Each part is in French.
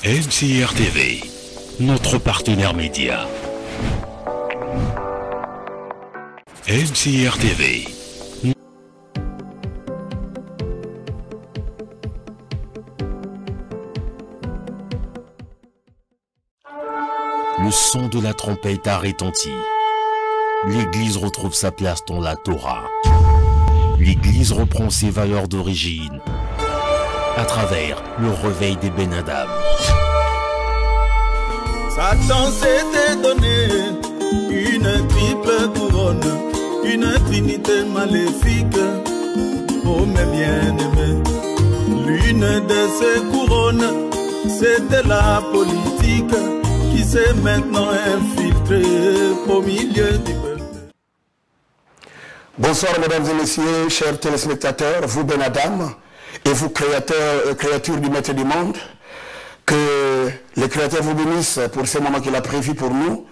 MCR TV, notre partenaire média. MCR TV. Le son de la trompette a retenti. L'Église retrouve sa place dans la Torah. L'Église reprend ses valeurs d'origine à travers le réveil des Ben Adam. Satan s'était donné une triple couronne, une trinité maléfique, oh mes bien-aimés. L'une de ces couronnes, c'était la politique qui s'est maintenant infiltrée au milieu du peuple. Bonsoir mesdames et messieurs, chers téléspectateurs, vous Ben Adam et vous créatures du Maître du Monde. Que le Créateur vous bénisse pour ce moment qu'il a prévu pour nous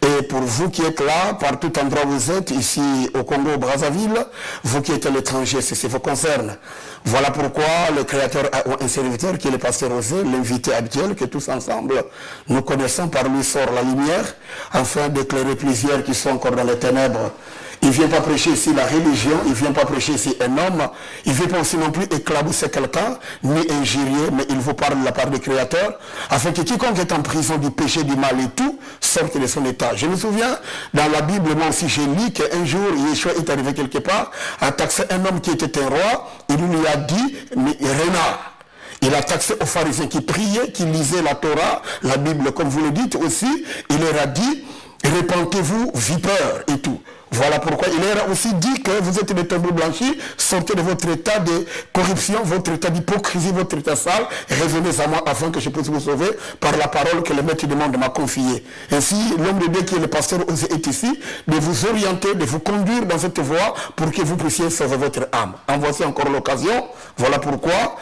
et pour vous qui êtes là, par tout endroit où vous êtes, ici au Congo, au Brazzaville, vous qui êtes à l'étranger, si ça vous concerne. Voilà pourquoi le Créateur a un serviteur qui est le pasteur Osé, l'invité habituel, que tous ensemble nous connaissons, par lui sort la lumière, afin d'éclairer plusieurs qui sont encore dans les ténèbres. Il ne vient pas prêcher ici la religion, il ne vient pas prêcher ici un homme, il ne vient pas aussi non plus éclabousser quelqu'un, ni injurier, mais il vous parle de la part du Créateur, afin que quiconque est en prison du péché, du mal et tout, sorte de son état. Je me souviens, dans la Bible, moi aussi j'ai lu qu'un jour, Yeshua est arrivé quelque part, a taxé un homme qui était un roi, il lui a dit, mais renard. Il a taxé aux pharisiens qui priaient, qui lisaient la Torah, la Bible, comme vous le dites aussi, il leur a dit, répentez-vous, vipères et tout. Voilà pourquoi il leur a aussi dit que vous êtes des tombeaux blanchis, sortez de votre état de corruption, votre état d'hypocrisie, votre état sale, et revenez à moi afin que je puisse vous sauver par la parole que le Maître du Monde m'a confiée. Ainsi, l'homme de Dieu qui est le pasteur Osé est ici, de vous orienter, de vous conduire dans cette voie pour que vous puissiez sauver votre âme. En voici encore l'occasion. Voilà pourquoi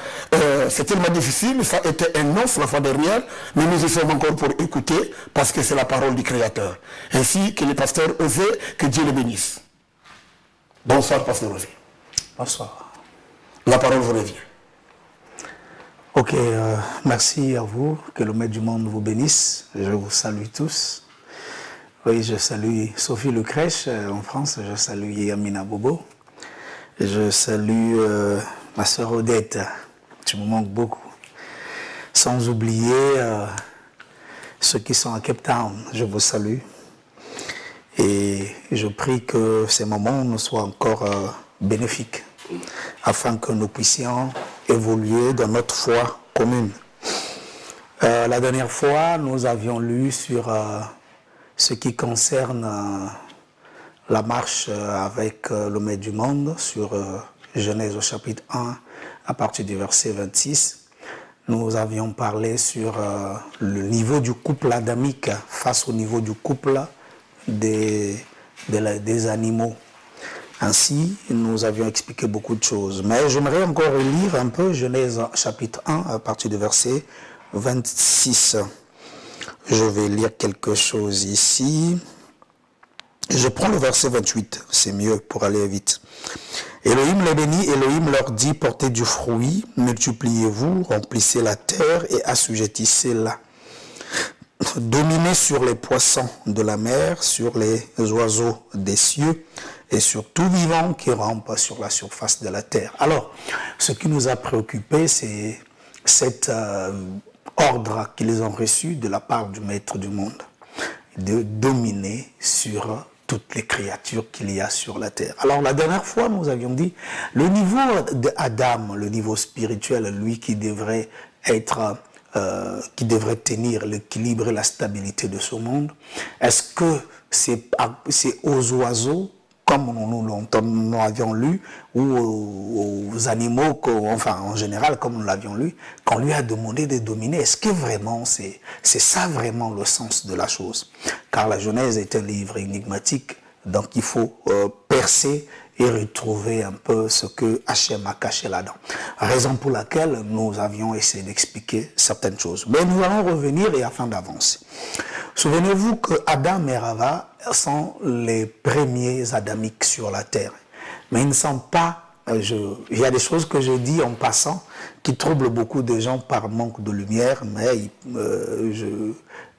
c'est tellement difficile, ça a été un offre la fois dernière, mais nous y sommes encore pour écouter parce que c'est la parole du Créateur. Ainsi que le pasteur Osé, que Dieu le bénisse. Bonsoir, pasteur Osé. Bonsoir. La parole vous revient. Ok, merci à vous, que le Maître du Monde vous bénisse. Je vous salue tous. Oui, je salue Sophie Le Crèche en France, je salue Yamina Bobo. Je salue ma soeur Odette, tu me manques beaucoup. Sans oublier ceux qui sont à Cape Town, je vous salue. Et je prie que ces moments nous soient encore bénéfiques, afin que nous puissions évoluer dans notre foi commune. La dernière fois, nous avions lu sur ce qui concerne la marche avec le Maître du Monde, sur Genèse au chapitre 1, à partir du verset 26. Nous avions parlé sur le niveau du couple adamique face au niveau du couple des animaux. Ainsi, nous avions expliqué beaucoup de choses. Mais j'aimerais encore lire un peu Genèse chapitre 1 à partir du verset 26. Je vais lire quelque chose ici. Je prends le verset 28, c'est mieux pour aller vite. Elohim les bénit, Elohim leur dit, portez du fruit, multipliez-vous, remplissez la terre et assujettissez-la. Dominez sur les poissons de la mer, sur les oiseaux des cieux et sur tout vivant qui rampe sur la surface de la terre. Alors, ce qui nous a préoccupé, c'est cet ordre qu'ils ont reçu de la part du Maître du Monde, de dominer sur toutes les créatures qu'il y a sur la terre. Alors, la dernière fois, nous avions dit, le niveau d'Adam, le niveau spirituel, lui qui devrait être... qui devrait tenir l'équilibre et la stabilité de ce monde, est-ce que c'est aux oiseaux, comme nous l'avions lu, ou aux animaux, enfin en général, comme nous l'avions lu, qu'on lui a demandé de dominer? Est-ce que vraiment c'est ça vraiment le sens de la chose? Car la Genèse est un livre énigmatique, donc il faut percer et retrouver un peu ce que Hachem a caché là-dedans. Raison pour laquelle nous avions essayé d'expliquer certaines choses. Mais nous allons revenir et afin d'avancer. Souvenez-vous que Adam et Rava sont les premiers adamiques sur la terre. Mais ils ne sont pas il y a des choses que je dis en passant qui troublent beaucoup de gens par manque de lumière, mais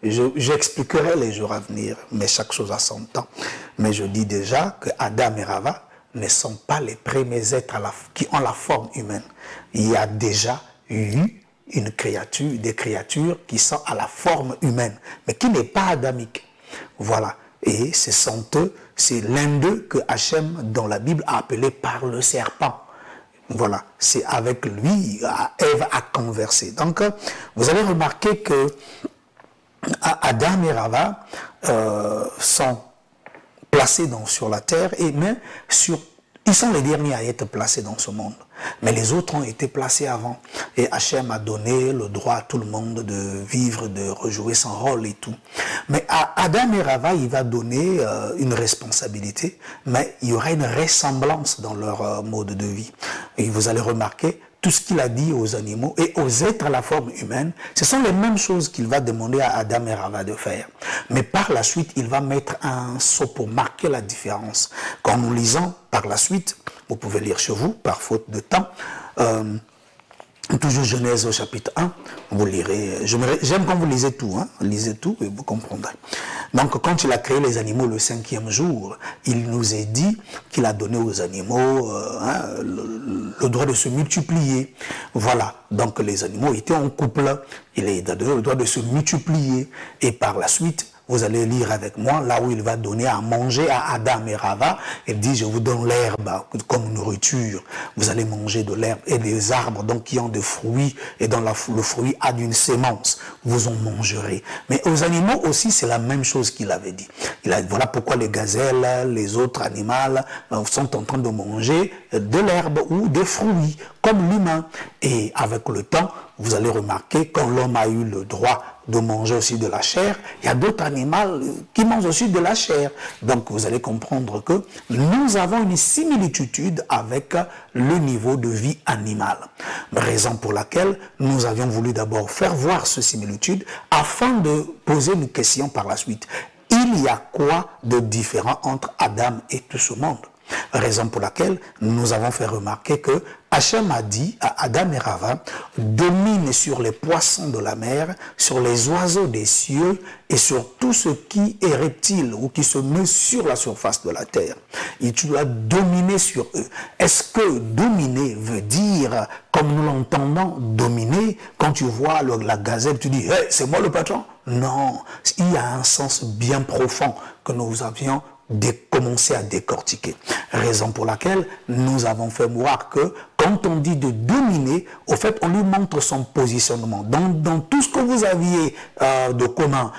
j'expliquerai les jours à venir, mais chaque chose a son temps. Mais je dis déjà que Adam et Rava ne sont pas les premiers êtres qui ont la forme humaine. Il y a déjà eu des créatures qui sont à la forme humaine, mais qui n'est pas adamique. Voilà. Et ce sont eux, c'est l'un d'eux que Hachem, dans la Bible, a appelé par le serpent. Voilà. C'est avec lui, Ève a conversé. Donc, vous allez remarquer que Adam et Rava sont placés sur la terre, et même ils sont les derniers à être placés dans ce monde. Mais les autres ont été placés avant. Et Hachem a donné le droit à tout le monde de vivre, de rejouer son rôle et tout. Mais à Adam et Rava, il va donner une responsabilité, mais il y aura une ressemblance dans leur mode de vie. Et vous allez remarquer, tout ce qu'il a dit aux animaux et aux êtres à la forme humaine, ce sont les mêmes choses qu'il va demander à Adam et Rava de faire. Mais par la suite, il va mettre un sceau pour marquer la différence. Quand nous lisons par la suite, vous pouvez lire chez vous, par faute de temps, toujours Genèse au chapitre 1, vous lirez, j'aime quand vous lisez tout, hein, lisez tout et vous comprendrez. Donc quand il a créé les animaux le 5e jour, il nous est dit qu'il a donné aux animaux le droit de se multiplier. Voilà, donc les animaux étaient en couple, il a donné le droit de se multiplier et par la suite, vous allez lire avec moi, là où il va donner à manger à Adam et Rava. Il dit, je vous donne l'herbe comme nourriture. Vous allez manger de l'herbe et des arbres donc, qui ont des fruits et dont le fruit a d'une sémence. Vous en mangerez. Mais aux animaux aussi, c'est la même chose qu'il avait dit. Voilà pourquoi les gazelles, les autres animaux sont en train de manger de l'herbe ou des fruits, comme l'humain. Et avec le temps, vous allez remarquer, quand l'homme a eu le droit de manger aussi de la chair, il y a d'autres animaux qui mangent aussi de la chair. Donc vous allez comprendre que nous avons une similitude avec le niveau de vie animale. Raison pour laquelle nous avions voulu d'abord faire voir cette similitude afin de poser une question par la suite. Il y a quoi de différent entre Adam et tout ce monde? Raison pour laquelle nous avons fait remarquer que Hachem a dit à Adam et Rava, domine sur les poissons de la mer, sur les oiseaux des cieux et sur tout ce qui est reptile ou qui se meut sur la surface de la terre. Et tu dois dominer sur eux. Est-ce que dominer veut dire, comme nous l'entendons, dominer, quand tu vois la gazelle, tu dis, hey, c'est moi le patron? Non, il y a un sens bien profond que nous avions commencer à décortiquer. Raison pour laquelle nous avons fait voir que quand on dit de dominer, au fait, on lui montre son positionnement. Dans tout ce que vous aviez de commun,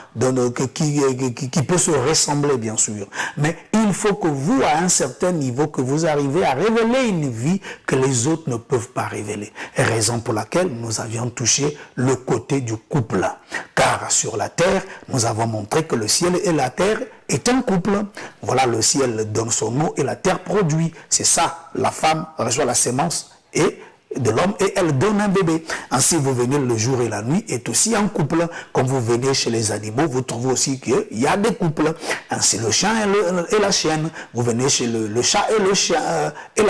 qui peut se ressembler, bien sûr. Mais il faut que vous, à un certain niveau, que vous arrivez à révéler une vie que les autres ne peuvent pas révéler. Raison pour laquelle nous avions touché le côté du couple. Car sur la terre, nous avons montré que le ciel et la terre est un couple. Voilà, le ciel donne son nom et la terre produit. C'est ça, la femme reçoit la sémence de l'homme et elle donne un bébé. Ainsi, vous venez le jour et la nuit est aussi un couple. Quand vous venez chez les animaux, vous trouvez aussi qu'il y a des couples. Ainsi, le chien et la chienne. Vous venez chez le chat et le chien et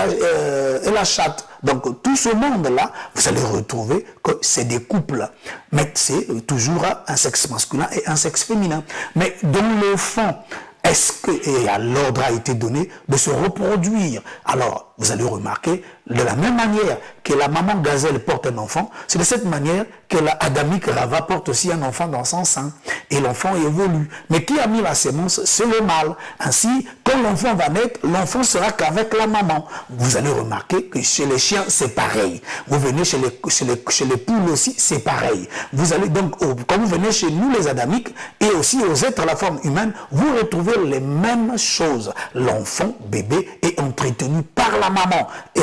la chatte. Donc, tout ce monde-là, vous allez retrouver que c'est des couples. Mais c'est toujours un sexe masculin et un sexe féminin. Mais dans le fond, est-ce que l'ordre a été donné de se reproduire? Alors, vous allez remarquer, de la même manière que la maman gazelle porte un enfant, c'est de cette manière que la Adamique Rava porte aussi un enfant dans son sein. Et l'enfant évolue. Mais qui a mis la sémence? C'est le mâle. Ainsi, quand l'enfant va naître, l'enfant sera qu'avec la maman. Vous allez remarquer que chez les chiens, c'est pareil. Vous venez chez les poules aussi, c'est pareil. Vous allez donc, quand vous venez chez nous, les Adamiques, et aussi aux êtres à la forme humaine, vous retrouvez les mêmes choses. L'enfant, bébé, est entretenu par la maman. Et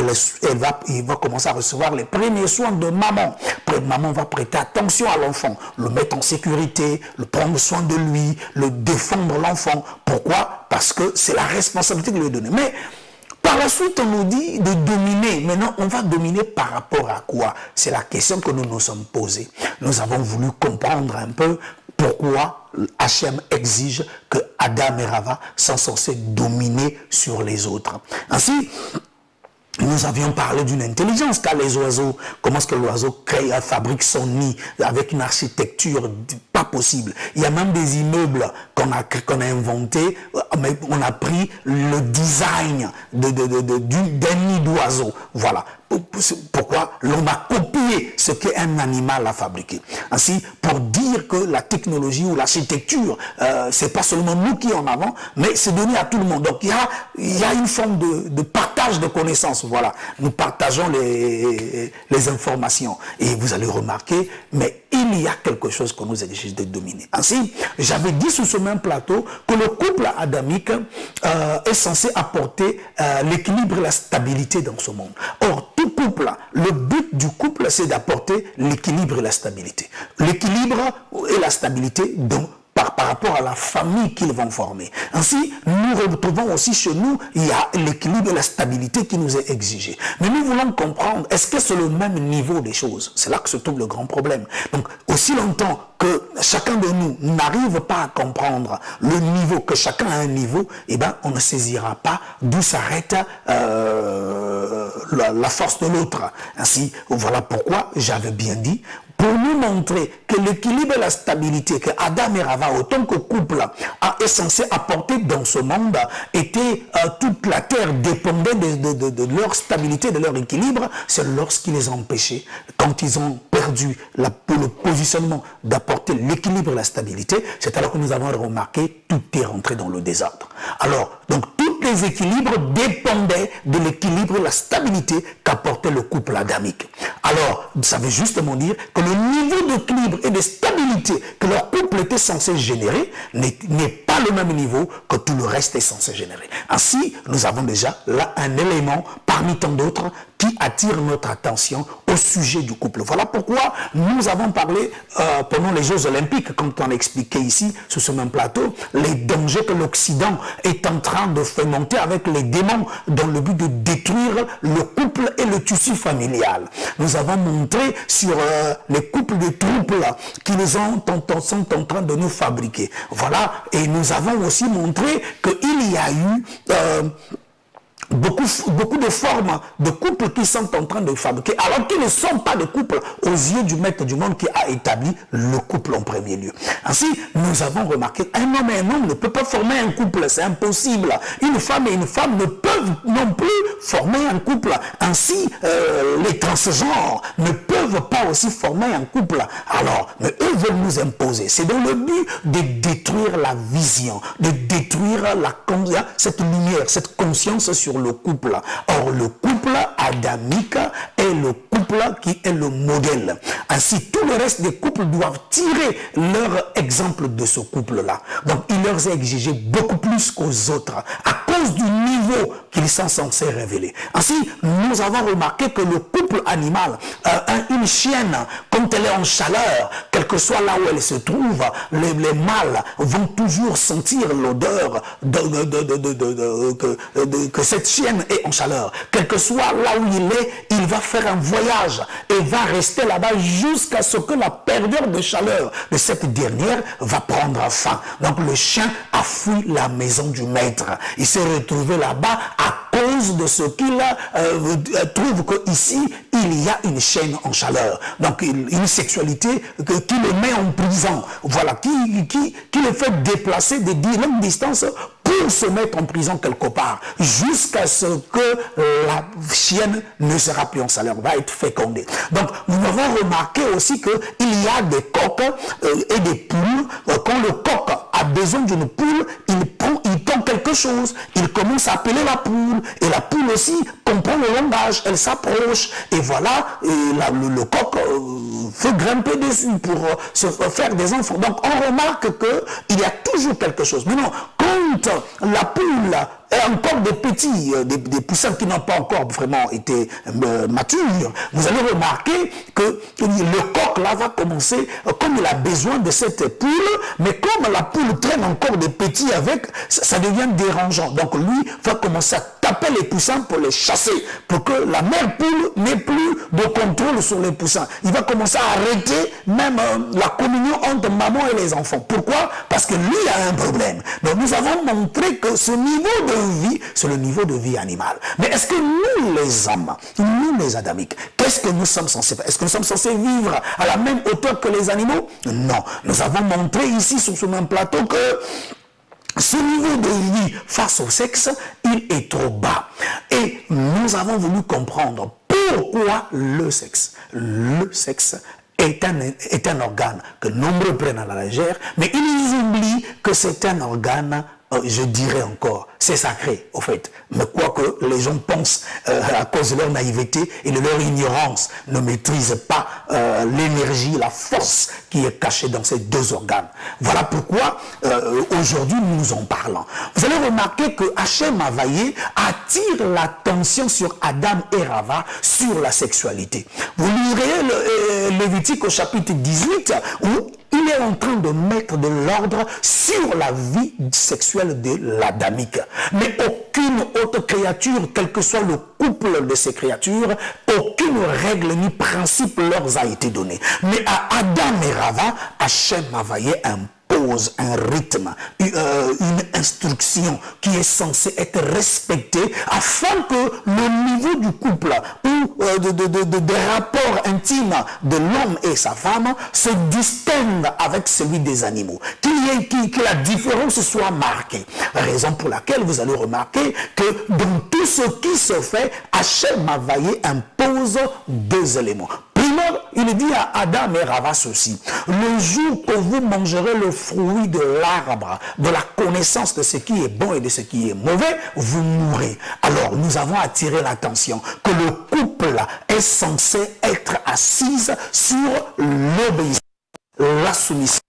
il va commencer à recevoir les premiers soins de maman. Maman va prêter attention à l'enfant, le mettre en sécurité, le prendre soin de lui, le défendre l'enfant. Pourquoi? Parce que c'est la responsabilité qu'il lui donne. Mais par la suite, on nous dit de dominer. Maintenant, on va dominer par rapport à quoi? C'est la question que nous nous sommes posée. Nous avons voulu comprendre un peu pourquoi Hachem exige que Adam et Rava sont censés dominer sur les autres. Ainsi, nous avions parlé d'une intelligence, car les oiseaux, comment est-ce que l'oiseau fabrique son nid avec une architecture pas possible. Il y a même des immeubles qu'on a inventés, mais on a pris le design d'un nid d'oiseau. Voilà. Pourquoi l'on a copié ce qu'un animal a fabriqué. Ainsi, pour dire que la technologie ou l'architecture, c'est pas seulement nous qui en avons, mais c'est donné à tout le monde. Donc il y a une forme de partage de connaissances. Voilà, nous partageons les informations. Et vous allez remarquer, mais il y a quelque chose qu'on nous exige de dominer. Ainsi, j'avais dit sur ce même plateau que le couple adamique est censé apporter l'équilibre et la stabilité dans ce monde. Or, tout couple, le but du couple, c'est d'apporter l'équilibre et la stabilité. L'équilibre et la stabilité par rapport à la famille qu'ils vont former. Ainsi, nous retrouvons aussi chez nous, il y a l'équilibre et la stabilité qui nous est exigé. Mais nous voulons comprendre, est-ce que c'est le même niveau des choses? C'est là que se trouve le grand problème. Donc, aussi longtemps que chacun de nous n'arrive pas à comprendre le niveau, que chacun a un niveau, eh ben, on ne saisira pas d'où s'arrête la force de l'autre. Ainsi, voilà pourquoi j'avais bien dit, pour nous montrer que l'équilibre et la stabilité que Adam et Rava, autant que couple, est censé apporter dans ce monde, était toute la terre dépendait de leur stabilité, de leur équilibre, c'est lorsqu'ils les ont empêchés, quand ils ont perdu le positionnement d'apporter l'équilibre et la stabilité, c'est alors que nous avons remarqué tout est rentré dans le désordre. Alors, donc tous les équilibres dépendaient de l'équilibre et la stabilité qu'apportait le couple adamique. Alors, ça veut justement dire que le niveau d'équilibre et de stabilité que leur couple était censé générer n'est pas le même niveau que tout le reste est censé générer. Ainsi, nous avons déjà là un élément parmi tant d'autres qui attire notre attention au sujet du couple. Voilà pourquoi nous avons parlé pendant les Jeux Olympiques, comme on a expliqué ici, sur ce même plateau, les dangers que l'Occident est en train de fomenter avec les démons dans le but de détruire le couple et le tissu familial. Nous avons montré sur les couples de troubles qu'ils sont en train de nous fabriquer. Voilà, et nous avons aussi montré qu'il y a eu beaucoup de formes de couples qui sont en train de fabriquer, alors qu'ils ne sont pas de couples aux yeux du maître du monde qui a établi le couple en premier lieu. Ainsi, nous avons remarqué un homme et un homme ne peuvent pas former un couple, c'est impossible. Une femme et une femme ne peuvent non plus former un couple. Ainsi, les transgenres ne peuvent pas aussi former un couple. Alors, mais eux veulent nous imposer. C'est dans le but de détruire la vision, de détruire cette lumière, cette conscience sur le couple. Or, le couple adamique est le couple qui est le modèle. Ainsi, tout le reste des couples doivent tirer leur exemple de ce couple-là. Donc, il leur est exigé beaucoup plus qu'aux autres, à cause du niveau qu'ils sont censés révéler. Ainsi, nous avons remarqué que le couple animal, une chienne, quand elle est en chaleur, quel que soit là où elle se trouve, les mâles vont toujours sentir l'odeur que cette chienne est en chaleur. Quel que soit là où il est, il va faire un voyage et va rester là-bas jusqu'à ce que la période de chaleur de cette dernière va prendre fin. Donc le chien a fui la maison du maître. Il s'est retrouvé là-bas à cause de ce qu'il trouve qu'ici, il y a une chaîne en chaleur. Donc une sexualité qui le met en prison. Voilà, qui le fait déplacer des longues distances pour se mettre en prison quelque part, jusqu'à ce que la chienne ne sera plus en chaleur, va être fécondée. Donc, nous avons remarqué aussi qu'il y a des coqs et des poules. Quand le coq a besoin d'une poule, il tend quelque chose, il commence à appeler la poule, et la poule aussi comprend le langage, elle s'approche, et voilà, le coq veut grimper dessus pour se faire des enfants. Donc, on remarque qu'il y a toujours quelque chose. Maintenant, quand la poule est encore des petits, des poussins qui n'ont pas encore vraiment été matures, vous allez remarquer que le coq là va commencer, comme il a besoin de cette poule, mais comme la poule traîne encore des petits avec, ça devient dérangeant. Donc lui va commencer à taper les poussins pour les chasser, pour que la mère poule n'ait plus de contrôle sur les poussins. Il va commencer à arrêter même la communion entre maman et les enfants. Pourquoi? Parce que lui a un problème. Donc nous avons montré que ce niveau de vie, c'est le niveau de vie animale. Mais est-ce que nous les hommes, nous les adamiques, qu'est-ce que nous sommes censés faire? Est-ce que nous sommes censés vivre à la même hauteur que les animaux? Non. Nous avons montré ici sur ce même plateau que ce niveau de vie face au sexe, il est trop bas. Et nous avons voulu comprendre pourquoi le sexe est un organe que nombreux prennent à la légère, mais ils oublient que c'est un organe, je dirais encore, c'est sacré, au fait. Mais quoique les gens pensent, à cause de leur naïveté et de leur ignorance, ne maîtrisent pas l'énergie, la force qui est cachée dans ces deux organes. Voilà pourquoi, aujourd'hui, nous en parlons. Vous allez remarquer que Hachem Havaïe attire l'attention sur Adam et Rava, sur la sexualité. Vous lirez le Lévitique au chapitre 18, où il est en train de mettre de l'ordre sur la vie sexuelle de l'adamique. Mais aucune autre créature, quel que soit le couple de ces créatures, aucune règle ni principe leur a été donné. Mais à Adam et Rava, Hachem Havaïe impose un rythme, une instruction qui est censée être respectée afin que le niveau du couple ou des rapports intimes de l'homme et sa femme se distingue avec celui des animaux, que la différence soit marquée. Raison pour laquelle vous allez remarquer que dans tout ce qui se fait, Hachem Havaïe impose deux éléments. Il dit à Adam et Rava ceci: le jour que vous mangerez le fruit de l'arbre, de la connaissance de ce qui est bon et de ce qui est mauvais, vous mourrez. Alors nous avons attiré l'attention que le couple est censé être assise sur l'obéissance, la soumission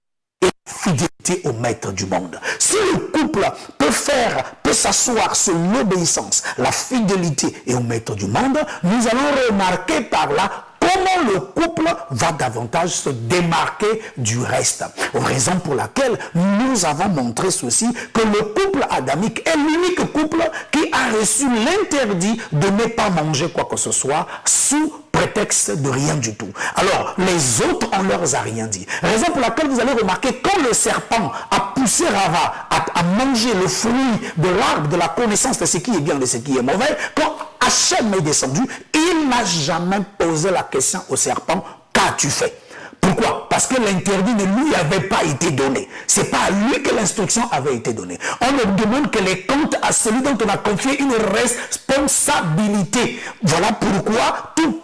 et la fidélité au maître du monde. Si le couple peut s'asseoir sur l'obéissance, la fidélité et au maître du monde, nous allons remarquer par là comment le couple va davantage se démarquer du reste. Raison pour laquelle nous avons montré ceci, que le couple adamique est l'unique couple qui a reçu l'interdit de ne pas manger quoi que ce soit sous prétexte de rien du tout. Alors, les autres, on ne leur a rien dit. Raison pour laquelle vous allez remarquer, quand le serpent a poussé Rava à manger le fruit de l'arbre de la connaissance de ce qui est bien et de ce qui est mauvais, quand Hachem est descendu, il n'a jamais posé la question au serpent: qu'as-tu fait? Pourquoi? Parce que l'interdit ne lui avait pas été donné. Ce n'est pas à lui que l'instruction avait été donnée. On ne demande que les comptes à celui dont on a confié une responsabilité. Voilà pourquoi tout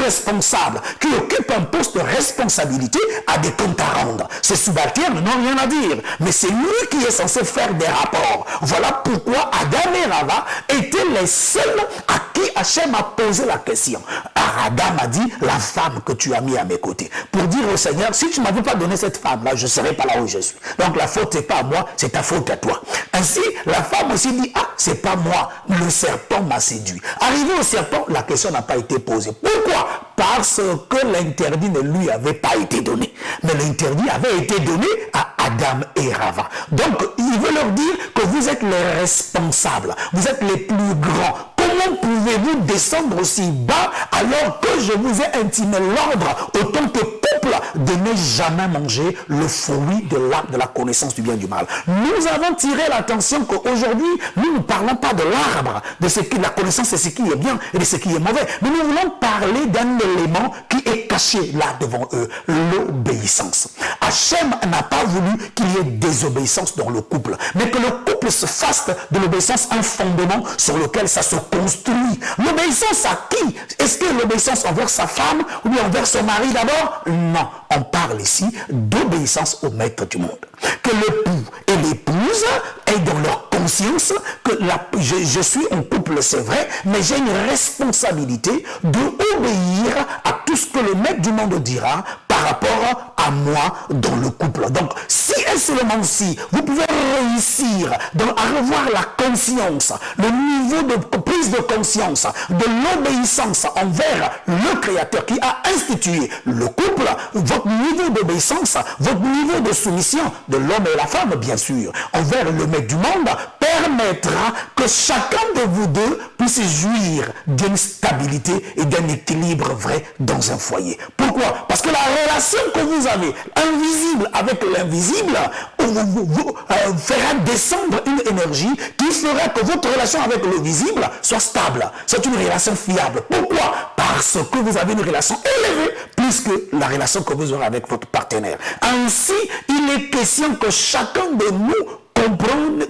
responsable qui occupe un poste de responsabilité a des comptes à rendre. Ses subalternes n'ont rien à dire, mais c'est lui qui est censé faire des rapports. Voilà pourquoi Adam et Rava étaient les seuls à qui Hachem a posé la question. Adam a dit: la femme que tu as mis à mes côtés, pour dire au Seigneur: si tu ne m'avais pas donné cette femme-là, je ne serais pas là où je suis. Donc la faute, c'est pas à moi, c'est ta faute à toi. Ainsi, la femme aussi dit: ah, c'est pas moi, le serpent m'a séduit. Arrivé au serpent, la question n'a pas été posée. Pourquoi? Parce que l'interdit ne lui avait pas été donné. Mais l'interdit avait été donné à Adam et Rava. Donc, il veut leur dire que vous êtes les responsables, vous êtes les plus grands. Comment pouvez-vous descendre aussi bas alors que je vous ai intimé l'ordre autant que couple de ne jamais manger le fruit de l'arbre de la connaissance du bien et du mal? Nous avons tiré l'attention qu'aujourd'hui, nous ne parlons pas de l'arbre, de la connaissance de ce qui est bien et de ce qui est mauvais, mais nous voulons parler d'un élément qui est caché là devant eux, l'obéissance. Hachem n'a pas voulu qu'il y ait désobéissance dans le couple, mais que le couple se fasse de l'obéissance un fondement sur lequel ça se construit. L'obéissance à qui? Est-ce que l'obéissance envers sa femme ou bien envers son mari d'abord? Non, on parle ici d'obéissance au maître du monde. Que l'époux et l'épouse aient dans leur conscience que je suis en couple, c'est vrai, mais j'ai une responsabilité d'obéir à tout ce que le maître du monde dira par rapport à moi dans le couple. Donc, si et seulement si vous pouvez réussir à revoir la conscience, le niveau de prise de conscience, de l'obéissance envers le Créateur qui a institué le couple, votre niveau d'obéissance, votre niveau de soumission de l'homme et la femme, bien sûr, envers le maître du monde, peut permettra que chacun de vous deux puisse jouir d'une stabilité et d'un équilibre vrai dans un foyer. Pourquoi? Parce que la relation que vous avez, invisible avec l'invisible, fera descendre une énergie qui fera que votre relation avec le visible soit stable. C'est une relation fiable. Pourquoi? Parce que vous avez une relation élevée plus que la relation que vous aurez avec votre partenaire. Ainsi, il est question que chacun de nous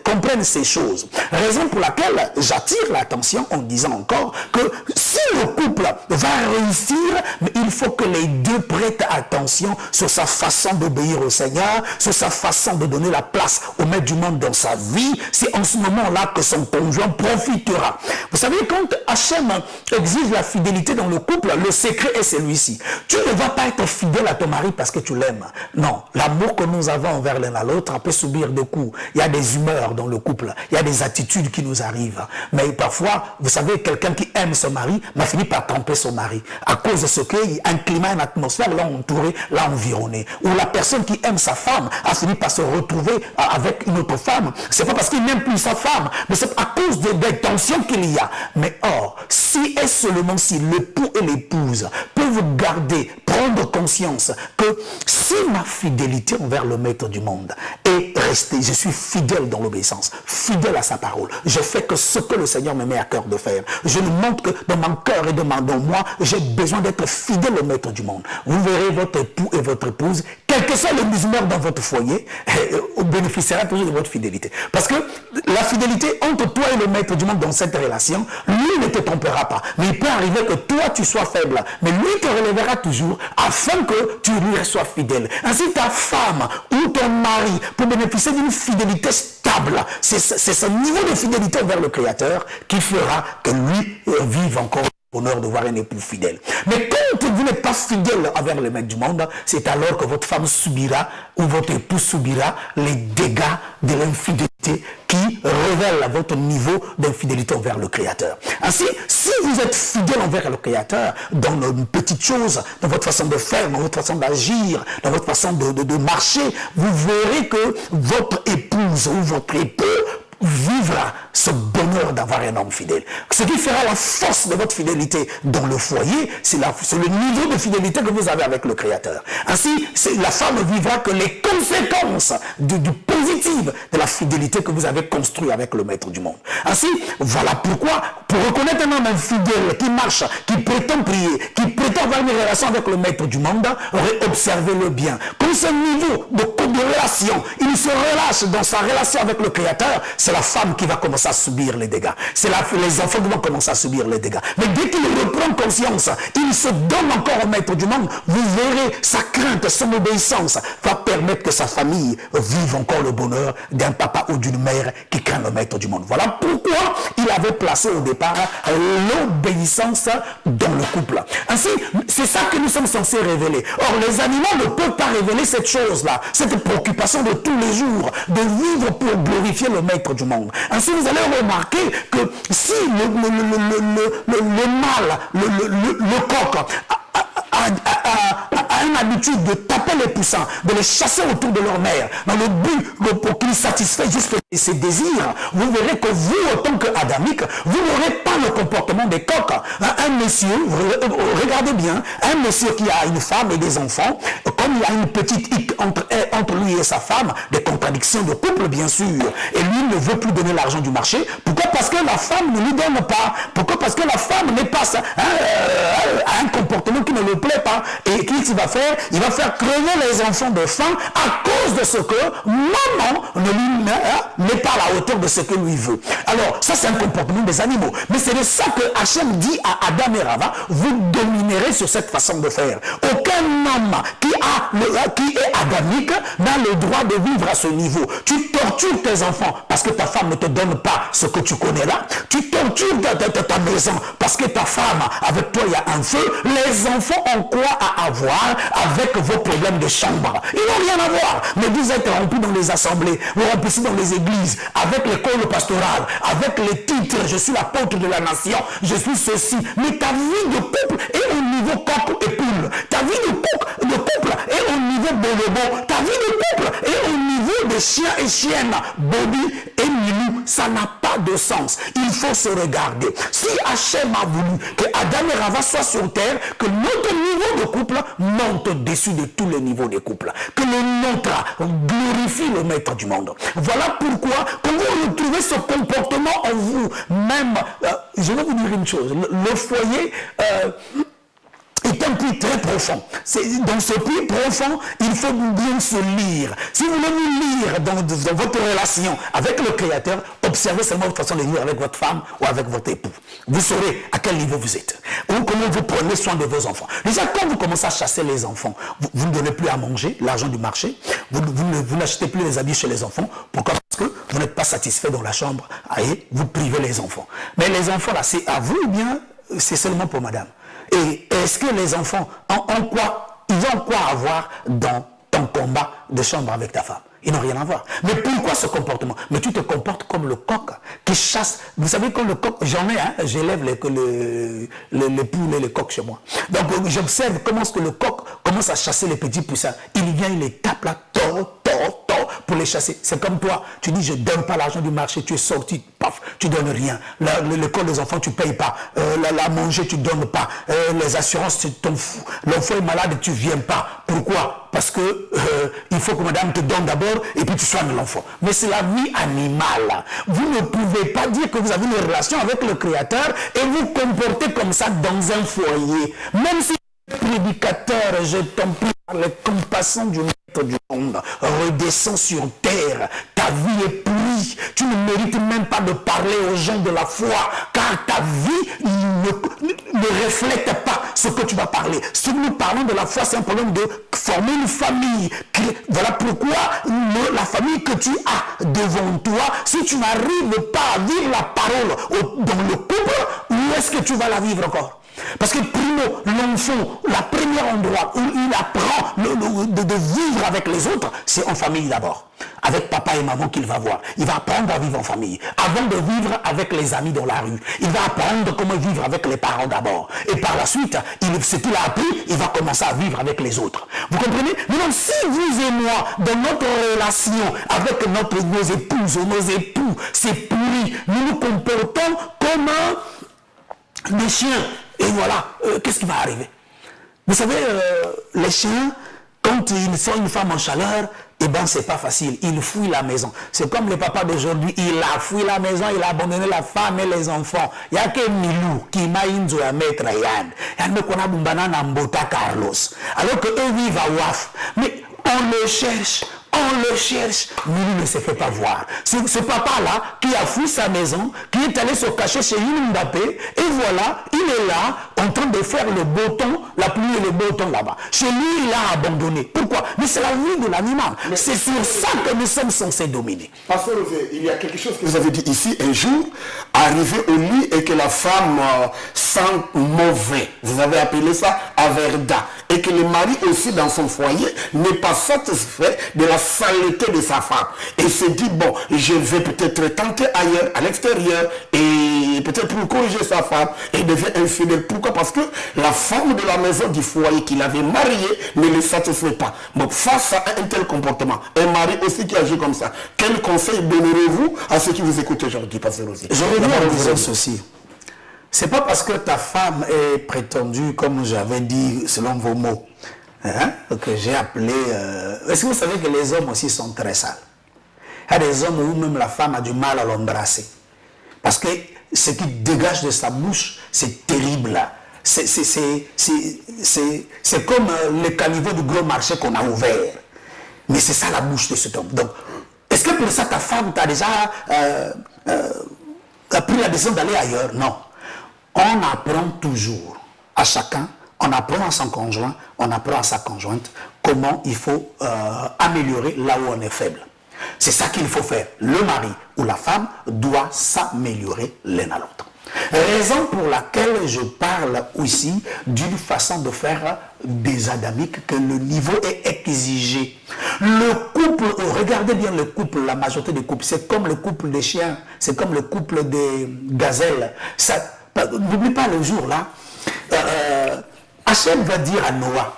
comprennent ces choses. Raison pour laquelle j'attire l'attention en disant encore que si le couple va réussir, mais il faut que les deux prêtent attention sur sa façon d'obéir au Seigneur, sur sa façon de donner la place au maître du monde dans sa vie. C'est en ce moment-là que son conjoint profitera. Vous savez, quand Hachem exige la fidélité dans le couple, le secret est celui-ci. Tu ne vas pas être fidèle à ton mari parce que tu l'aimes. Non, l'amour que nous avons envers l'un à l'autre peut subir des coups. Il y a des humeurs dans le couple, il y a des attitudes qui nous arrivent. Mais parfois, vous savez, quelqu'un qui aime son mari m'a fini par tromper son mari. À cause de ce qu'il y a un climat, une atmosphère là entourée, là environnée. Ou la personne qui aime sa femme a fini par se retrouver avec une autre femme. C'est pas parce qu'il n'aime plus sa femme, mais c'est à cause des tensions qu'il y a. Mais or, si et seulement si l'époux et l'épouse peuvent garder, prendre conscience que si ma fidélité envers le maître du monde est restée, je suis fidèle dans l'obéissance, fidèle à sa parole. Je fais que ce que le Seigneur me met à cœur de faire. Je lui montre que dans mon cœur et dans moi, j'ai besoin d'être fidèle au maître du monde. Vous verrez votre époux et votre épouse, quel que soit le humeur dans votre foyer, bénéficiera toujours de votre fidélité. Parce que la fidélité entre toi et le maître du monde dans cette relation, lui ne te trompera pas. Mais il peut arriver que toi tu sois faible, mais lui te relèvera toujours afin que tu lui sois fidèle. Ainsi ta femme ou ton mari peut bénéficier d'une fidélité stable. C'est ce niveau de fidélité envers le Créateur qui fera que lui vive encore le bonheur de voir un époux fidèle. Mais quand vous n'êtes pas fidèle envers le maître du monde, c'est alors que votre femme subira ou votre époux subira les dégâts de l'infidélité qui révèle votre niveau d'infidélité envers le Créateur. Ainsi, si vous êtes fidèle envers le Créateur, dans une petite chose, dans votre façon de faire, dans votre façon d'agir, dans votre façon de marcher, vous verrez que votre épouse ou votre époux vivra ce bonheur d'avoir un homme fidèle. Ce qui fera la force de votre fidélité dans le foyer, c'est le niveau de fidélité que vous avez avec le Créateur. Ainsi, la femme vivra que les conséquences du positif de la fidélité que vous avez construite avec le maître du monde. Ainsi, voilà pourquoi, pour reconnaître un homme infidèle qui marche, qui prétend prier, qui prétend avoir une relation avec le maître du monde, observez-le bien. Comme ce niveau de relation, il se relâche dans sa relation avec le Créateur, c'est la femme qui va commencer à subir les dégâts. C'est les enfants qui vont commencer à subir les dégâts. Mais dès qu'il reprend conscience, il se donne encore au maître du monde, vous verrez sa crainte, son obéissance va permettre que sa famille vive encore le bonheur d'un papa ou d'une mère qui craint le maître du monde. Voilà pourquoi il avait placé au départ l'obéissance dans le couple. Ainsi, c'est ça que nous sommes censés révéler. Or, les animaux ne peuvent pas révéler cette chose-là, cette préoccupation de tous les jours, de vivre pour glorifier le maître du monde. Ainsi, vous allez remarquer que si le mâle, le coq, a une habitude de taper les poussins, de les chasser autour de leur mère, dans le but pour qu'ils satisfassent juste ses désirs, vous verrez que vous, en tant qu'adamique, vous n'aurez pas le comportement des coqs. Un monsieur, regardez bien, un monsieur qui a une femme et des enfants, comme il y a une petite hic entre lui et sa femme, des contradictions de couple bien sûr, et lui ne veut plus donner l'argent du marché. Pourquoi? Parce que la femme ne lui donne pas. Pourquoi? Parce que la femme n'est pas a un comportement qui ne lui plaît pas. Et qu'est-ce qu'il va faire? Il va faire crever les enfants de faim à cause de ce que maman n'est pas à la hauteur de ce que lui veut. Alors, ça c'est un comportement des animaux. Mais c'est de ça que Hachem dit à Adam et Rava, vous dominerez sur cette façon de faire. Aucun homme qui est adamique n'a le droit de vivre à ce niveau. Tu tortures tes enfants parce que ta femme ne te donne pas ce que tu connais là. Tu tortures ta maison parce que ta femme, avec toi il y a un feu. Les enfants ont quoi à avoir avec vos problèmes de chambre? Ils n'ont rien à voir. Mais vous êtes remplis dans les assemblées, vous remplissez dans les églises, avec l'école pastorale, avec les titres, je suis l'apôtre de la nation, je suis ceci. Mais ta vie de couple est au niveau coq et poule. Ta vie de couple est au niveau bonobo. Ta vie de couple est au niveau de chien et chienne, Bobby et Milou. ça n'a pas de sens. Il faut se regarder. Si Hachem a voulu que Adam et Rava soient sur terre, que notre niveau de couple monte au-dessus de tous les niveaux des couples. Que le nôtre glorifie le maître du monde. Voilà pourquoi, quand vous retrouvez ce comportement en vous, même, je vais vous dire une chose, le foyer est un puits très profond. Dans ce puits profond, il faut bien se lire. Si vous voulez vous lire dans votre relation avec le Créateur, observez seulement votre façon de lire avec votre femme ou avec votre époux. Vous saurez à quel niveau vous êtes. Ou comment vous prenez soin de vos enfants. Déjà, quand vous commencez à chasser les enfants, vous ne donnez plus à manger, l'argent du marché, vous n'achetez plus les habits chez les enfants. Pourquoi? Parce que vous n'êtes pas satisfait dans la chambre. Et vous privez les enfants. Mais les enfants, là, c'est à vous ou bien c'est seulement pour madame? Et est-ce que les enfants ils ont quoi à voir dans ton combat de chambre avec ta femme? Ils n'ont rien à voir. Mais pourquoi ce comportement? Mais tu te comportes comme le coq qui chasse. Vous savez, quand le coq, j'en ai, hein, j'élève les poules et les coqs chez moi. Donc j'observe comment est-ce que le coq commence à chasser les petits poussins. Il vient, il les tape là, pour les chasser. C'est comme toi, tu dis je ne donne pas l'argent du marché, tu es sorti, paf, tu ne donnes rien. L'école des enfants, tu ne payes pas. La manger, tu ne donnes pas. Les assurances, tu t'en fous. L'enfant est malade, tu ne viens pas. Pourquoi? Parce que il faut que madame te donne d'abord et puis tu soignes l'enfant. Mais c'est la vie animale. Vous ne pouvez pas dire que vous avez une relation avec le Créateur et vous comportez comme ça dans un foyer. Même si prédicateur, je t'en prie, par les compassions du maître du monde, redescends sur terre, ta vie est pourrie, tu ne mérites même pas de parler aux gens de la foi, car ta vie ne reflète pas ce que tu vas parler. Si nous parlons de la foi, c'est un problème de former une famille. Voilà pourquoi la famille que tu as devant toi, si tu n'arrives pas à vivre la parole dans le couple, où est-ce que tu vas la vivre encore? Parce que primo, l'enfant, le premier endroit où il apprend de vivre avec les autres, c'est en famille d'abord. Avec papa et maman qu'il va voir. Il va apprendre à vivre en famille. Avant de vivre avec les amis dans la rue. Il va apprendre comment vivre avec les parents d'abord. Et par la suite, ce qu'il a appris, il va commencer à vivre avec les autres. Vous comprenez? Maintenant, si vous et moi, dans notre relation avec nos épouses ou nos époux, c'est pourri, nous nous comportons comme des chiens. Et voilà, qu'est-ce qui va arriver? Vous savez, les chiens, quand ils sont une femme en chaleur, eh bien, c'est pas facile. Ils fouillent la maison. C'est comme le papa d'aujourd'hui. Il a fouillé la maison, il a abandonné la femme et les enfants. Il n'y a que Milou qui m'a inzo à mettre Yann. Yann me connaît Bumbana Mbota Carlos. Alors qu'eux vivent à Waf. Mais on le cherche. On le cherche, Milou ne se fait pas voir. C'est ce papa-là qui a fouillé sa maison, qui est allé se cacher chez Mbappé, et voilà, il est là, en train de faire le beau temps, la pluie et le beau temps là-bas. Chez lui, il a abandonné. Pourquoi? Mais c'est la vie de l'animal. C'est sur ça que nous sommes censés dominer. Pasteur José, il y a quelque chose que vous avez dit ici, un jour, arrivé au lit et que la femme sent mauvais. Vous avez appelé ça averda. Et que le mari aussi dans son foyer n'est pas satisfait de la saleté de sa femme. Et se dit, bon, je vais peut-être tenter ailleurs, à l'extérieur, et peut-être pour corriger sa femme, et devient infidèle. Pourquoi? Parce que la femme de la maison du foyer qu'il avait mariée ne le satisfait pas. Donc face à un tel comportement, un mari aussi qui agit comme ça, quel conseil donnerez-vous à ceux qui vous écoutent aujourd'hui, Pasteur Rosé? J'aurais dit en disant ceci. C'est pas parce que ta femme est prétendue, comme j'avais dit selon vos mots, hein, que j'ai appelé... Est-ce que vous savez que les hommes aussi sont très sales? Il y a des hommes où même la femme a du mal à l'embrasser. Parce que ce qui dégage de sa bouche, c'est terrible. C'est comme le caniveau du gros marché qu'on a ouvert. Mais c'est ça la bouche de cet homme. Donc, est-ce que pour ça ta femme t'a déjà pris la décision d'aller ailleurs? Non. On apprend toujours à chacun, on apprend à son conjoint, on apprend à sa conjointe comment il faut améliorer là où on est faible. C'est ça qu'il faut faire. Le mari ou la femme doit s'améliorer l'un à l'autre. Raison pour laquelle je parle aussi d'une façon de faire des adamiques, que le niveau est exigé. Le couple, regardez bien le couple, la majorité des couples, c'est comme le couple des chiens, c'est comme le couple des gazelles. N'oublie pas le jour là, Hachem va dire à Noah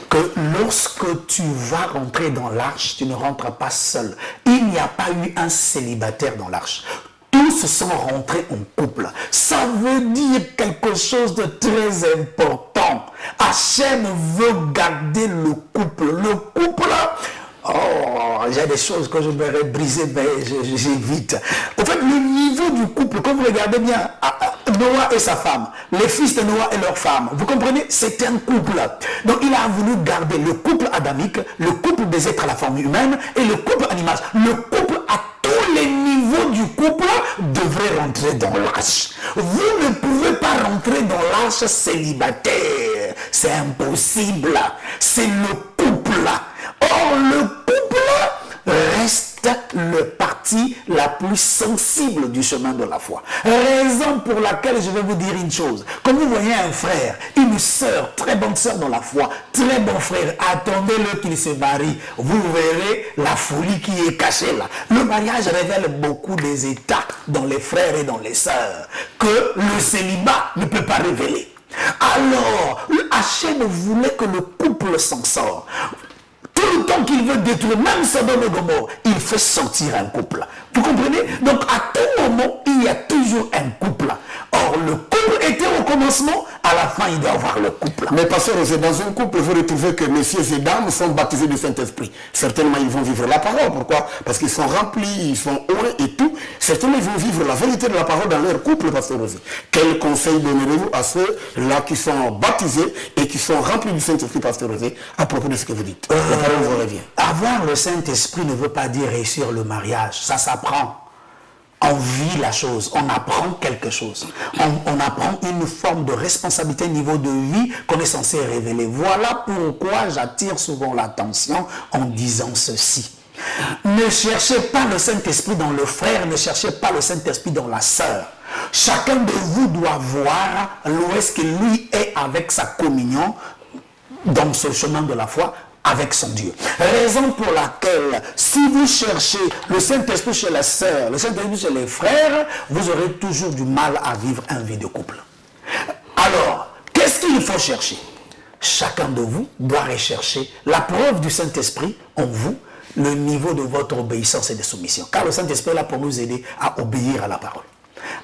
que lorsque tu vas rentrer dans l'arche, tu ne rentres pas seul. Il n'y a pas eu un célibataire dans l'arche. tous sont rentrés en couple. Ça veut dire quelque chose de très important. Hachem veut garder le couple. Le couple, oh, j'ai des choses que je voudrais briser, mais j'évite. En fait, le niveau du couple, quand vous regardez bien, Noah et sa femme, les fils de Noah et leur femme, vous comprenez, c'est un couple. Donc il a voulu garder le couple adamique, le couple des êtres à la forme humaine et le couple animal. Le couple à tous les niveaux du couple devrait rentrer dans l'âge. Vous ne pouvez pas rentrer dans l'âge célibataire. C'est impossible. C'est le couple. Or, le couple reste le parti la plus sensible du chemin de la foi. Raison pour laquelle je vais vous dire une chose. Quand vous voyez un frère, une sœur, très bonne sœur dans la foi, très bon frère, attendez-le qu'il se marie. Vous verrez la folie qui est cachée là. Le mariage révèle beaucoup des états dans les frères et dans les sœurs que le célibat ne peut pas révéler. Alors, Hachem voulait que le couple s'en sorte. Tout le temps qu'il veut détruire, même Sodome et Gomorrhe, il fait sortir un couple. Vous comprenez? Donc à tout moment, il y a toujours un couple. Or, le couple était au commencement, à la fin, il doit avoir le couple. Mais pasteur, dans un couple, vous retrouvez que messieurs et dames sont baptisés du Saint-Esprit. Certainement, ils vont vivre la parole. Pourquoi? Parce qu'ils sont remplis, ils sont heureux et tout. Certainement, ils vont vivre la vérité de la parole dans leur couple, pasteur Rosé. Quel conseil donnerez-vous à ceux-là qui sont baptisés et qui sont remplis du Saint-Esprit, pasteur Rosé, à propos de ce que vous dites? La parole vous revient. Avoir le Saint-Esprit ne veut pas dire réussir le mariage. Ça s'apprend. On vit la chose, on apprend quelque chose. On apprend une forme de responsabilité, niveau de vie qu'on est censé révéler. Voilà pourquoi j'attire souvent l'attention en disant ceci. Ne cherchez pas le Saint-Esprit dans le frère, ne cherchez pas le Saint-Esprit dans la sœur. Chacun de vous doit voir où est-ce que lui est avec sa communion dans ce chemin de la foi, avec son Dieu. Raison pour laquelle, si vous cherchez le Saint-Esprit chez la sœur, le Saint-Esprit chez les frères, vous aurez toujours du mal à vivre une vie de couple. Alors, qu'est-ce qu'il faut chercher? Chacun de vous doit rechercher la preuve du Saint-Esprit en vous, le niveau de votre obéissance et de soumission. Car le Saint-Esprit est là pour nous aider à obéir à la parole.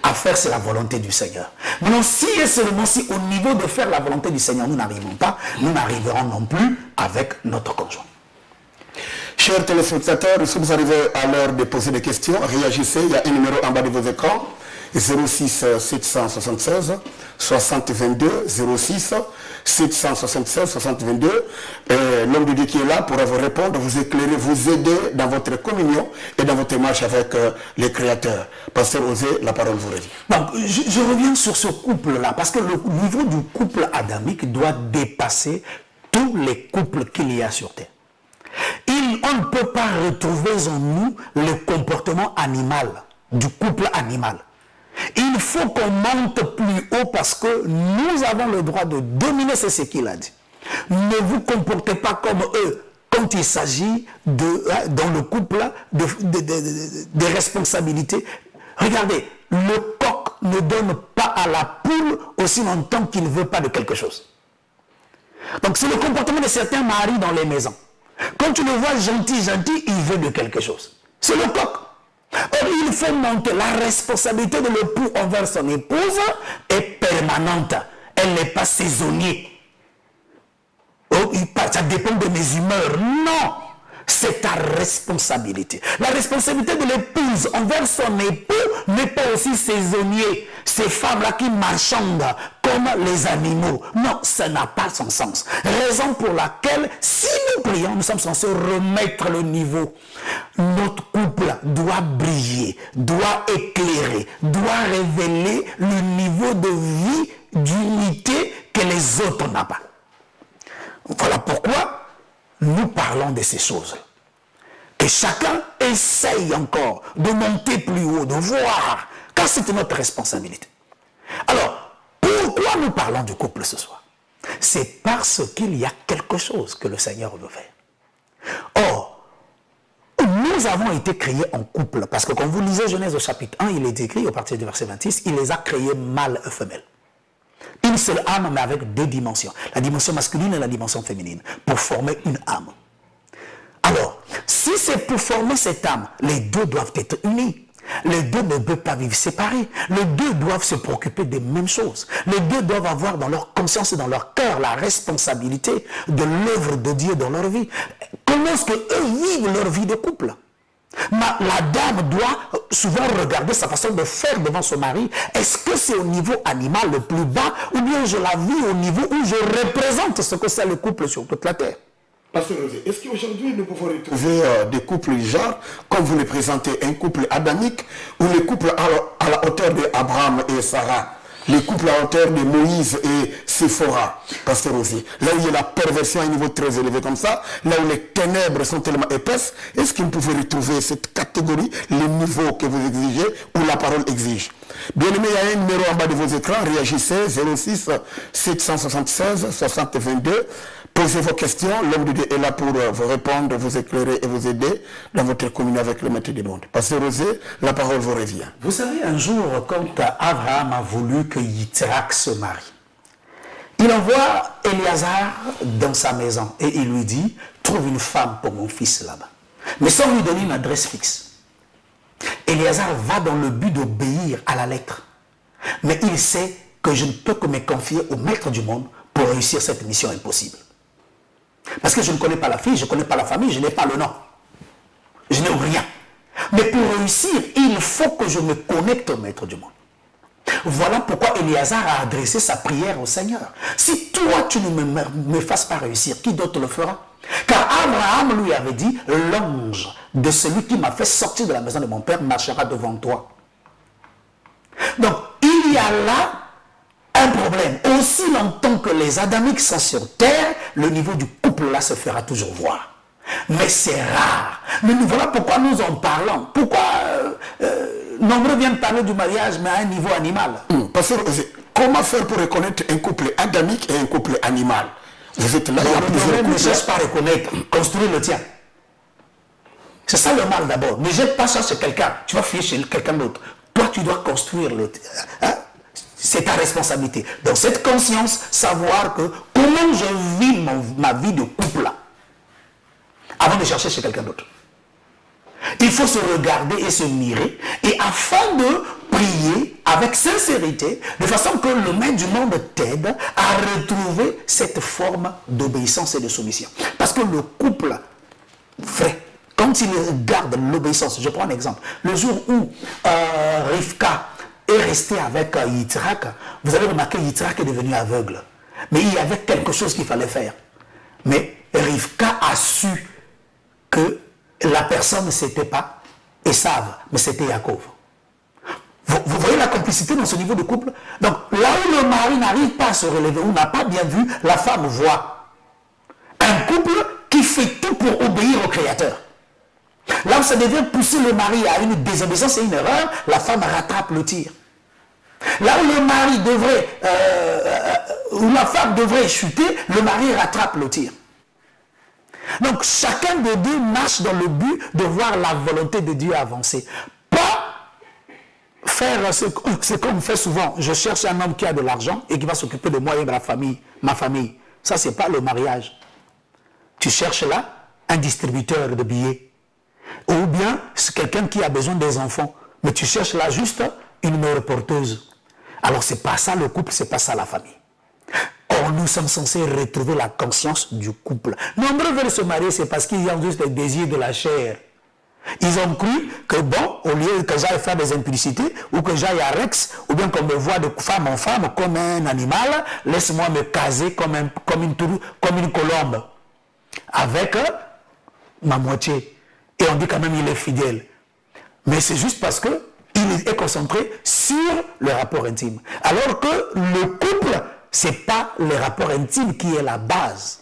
À faire, c'est la volonté du Seigneur. Maintenant, si et seulement si au niveau de faire la volonté du Seigneur, nous n'arrivons pas, nous n'arriverons non plus avec notre conjoint. Chers téléspectateurs, nous sommes arrivés à l'heure de poser des questions. Réagissez, il y a un numéro en bas de vos écrans. 06 776 60 22 06 776 60 22. L'homme de Dieu qui est là pourra vous répondre, vous éclairer, vous aider dans votre communion et dans votre marche avec les créateurs. Pasteur Osé, la parole vous revient. Donc, je reviens sur ce couple-là, parce que le niveau du couple adamique doit dépasser tous les couples qu'il y a sur terre. On ne peut pas retrouver en nous le comportement animal, du couple animal. Il faut qu'on monte plus haut parce que nous avons le droit de dominer, c'est ce qu'il a dit. Ne vous comportez pas comme eux quand il s'agit dans le couple de responsabilités. Regardez, le coq ne donne pas à la poule aussi longtemps qu'il ne veut pas de quelque chose. Donc c'est le comportement de certains maris dans les maisons. Quand tu le vois gentil, il veut de quelque chose. C'est le coq. Or, il faut monter. La responsabilité de l'époux envers son épouse est permanente. Elle n'est pas saisonnière. Oh, ça dépend de mes humeurs. Non, c'est ta responsabilité. La responsabilité de l'épouse envers son époux n'est pas aussi saisonnier. Ces femmes-là qui marchandent comme les animaux. Non, ça n'a pas son sens. Raison pour laquelle, si nous prions, nous sommes censés remettre le niveau. Notre couple doit briller, doit éclairer, doit révéler le niveau de vie, d'unité que les autres n'ont pas. Voilà pourquoi nous parlons de ces choses. Que chacun essaye encore de monter plus haut, de voir, car c'est notre responsabilité. Alors, pourquoi nous parlons du couple ce soir? C'est parce qu'il y a quelque chose que le Seigneur veut faire. Or, nous avons été créés en couple, parce que quand vous lisez Genèse au chapitre 1, il est écrit, au partir du verset 26, il les a créés mâle et femelle. Une seule âme, mais avec deux dimensions. La dimension masculine et la dimension féminine, pour former une âme. Alors, si c'est pour former cette âme, les deux doivent être unis. Les deux ne peuvent pas vivre séparés. Les deux doivent se préoccuper des mêmes choses. Les deux doivent avoir dans leur conscience et dans leur cœur la responsabilité de l'œuvre de Dieu dans leur vie. Comment est-ce qu'eux vivent leur vie de couple? La dame doit souvent regarder sa façon de faire devant son mari. Est-ce que c'est au niveau animal le plus bas ou bien je la vis au niveau où je représente ce que c'est le couple sur toute la terre? Pasteur Rosé, est-ce qu'aujourd'hui nous pouvons retrouver des couples du genre, comme vous les présentez, un couple adamique ou les couples à la hauteur d'Abraham et Sarah? Les couples à hauteur de Moïse et Séphora, Pasteur Rosé. Là où il y a la perversion à un niveau très élevé comme ça, là où les ténèbres sont tellement épaisses, est-ce que vous pouvez retrouver cette catégorie, les niveaux que vous exigez ou la parole exige? Bien aimé, il y a un numéro en bas de vos écrans, réagissez, 06 776 60 22. Posez vos questions, l'homme de Dieu est là pour vous répondre, vous éclairer et vous aider dans votre communion avec le Maître du monde. Pasteur Rosé, la parole vous revient. Vous savez, un jour, quand Abraham a voulu que Yitzhak se marie, il envoie Éléazar dans sa maison et il lui dit, trouve une femme pour mon fils là-bas. Mais sans lui donner une adresse fixe. Éléazar va dans le but d'obéir à la lettre. Mais il sait que je ne peux que me confier au Maître du monde pour réussir cette mission impossible. Parce que je ne connais pas la fille, je ne connais pas la famille, je n'ai pas le nom. Je n'ai rien. Mais pour réussir, il faut que je me connecte au Maître du monde. Voilà pourquoi Éléazar a adressé sa prière au Seigneur. Si toi, tu ne me fasses pas réussir, qui d'autre le fera? Car Abraham lui avait dit, l'ange de celui qui m'a fait sortir de la maison de mon père marchera devant toi. Donc, il y a là un problème. Aussi longtemps que les adamiques sont sur terre, le niveau du couple là se fera toujours voir. Mais c'est rare. Mais voilà pourquoi nous en parlons. Pourquoi nombreux viennent parler du mariage, mais à un niveau animal. Pasteur, comment faire pour reconnaître un couple adamique et un couple animal? Vous êtes là, il y a plusieurs couples. Ne couples. cherche pas à reconnaître, construire le tien. C'est ça le mal d'abord. Ne jette pas ça chez quelqu'un. Tu vas fier chez quelqu'un d'autre. Toi, tu dois construire le tien. Hein? C'est ta responsabilité. Dans cette conscience, savoir que comment je vis ma vie de couple là, avant de chercher chez quelqu'un d'autre. Il faut se regarder et se mirer, et afin de prier avec sincérité, de façon que le Maître du monde t'aide à retrouver cette forme d'obéissance et de soumission. Parce que le couple vrai, quand il garde l'obéissance, je prends un exemple, le jour où Rivka est resté avec Yitzhak, vous avez remarqué que Yitzhak est devenu aveugle. Mais il y avait quelque chose qu'il fallait faire. Mais Rivka a su que la personne, ce n'était pas Esav, mais c'était Yaakov. Vous voyez la complicité dans ce niveau de couple? Donc, là où le mari n'arrive pas à se relever, ou n'a pas bien vu, la femme voit. Un couple qui fait tout pour obéir au Créateur. Là où ça devient pousser le mari à une désobéissance et une erreur, la femme rattrape le tir. Là où le mari devrait, où la femme devrait chuter, le mari rattrape le tir. Donc chacun des deux marche dans le but de voir la volonté de Dieu avancer. Pas faire ce qu'on fait souvent. Je cherche un homme qui a de l'argent et qui va s'occuper de moi et de la famille, ma famille. Ça, c'est pas le mariage. Tu cherches là un distributeur de billets. Ou bien c'est quelqu'un qui a besoin des enfants. Mais tu cherches là juste une mère porteuse. Alors c'est pas ça le couple, c'est pas ça la famille. Or, nous sommes censés retrouver la conscience du couple. Nombreux veulent se marier, c'est parce qu'ils ont juste le désir de la chair. Ils ont cru que bon, au lieu que j'aille faire des implicités, ou que j'aille à Rex, ou bien qu'on me voit de femme en femme comme un animal, laisse-moi me caser comme une colombe, avec ma moitié. Et on dit quand même il est fidèle. Mais c'est juste parce qu'il est concentré sur le rapport intime. Alors que le couple, ce n'est pas le rapport intime qui est la base.